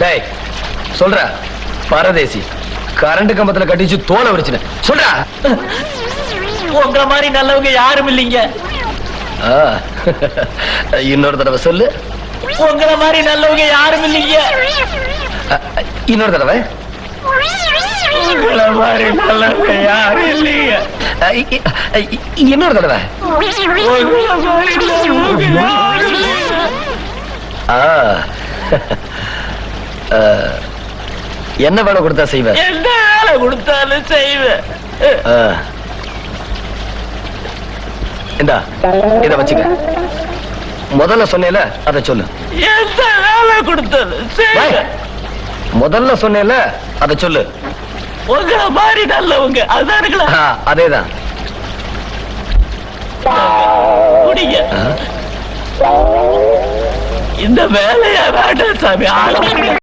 டேய் சொல்ற பரதேசி கரண்ட் கம்பத்துல கட்டிச்சு தோலை வரிச்சுன சொல்றா. உங்க மாதிரி நல்லவங்க யாரும் இல்லைங்க. இன்னொரு தடவை சொல்லு. உங்கள மாதிரி நல்லவங்க யாரும் இல்லைங்க. இன்னொரு தடவை. உங்கள மாதிரி நல்லவங்க யாரும் இல்லைங்க. இன்னொரு தடவை. என்ன வேலை கொடுத்தா செய்வேன்? என்ன வேலை கொடுத்தாலும் செய்வேன். இந்தா இத வச்சுக்க. முதல்ல சொன்னேல அத சொல்லு. எந்த வேலை கொடுத்தாலும் செய்வேன். முதல்ல சொன்னேல அத சொல்லு. உங்கள மாதிரி நல்லவங்க அதானுங்களா? அதேதான். குடிங்க. இந்த வேலையா வேண்டாம் சாமி. ஆள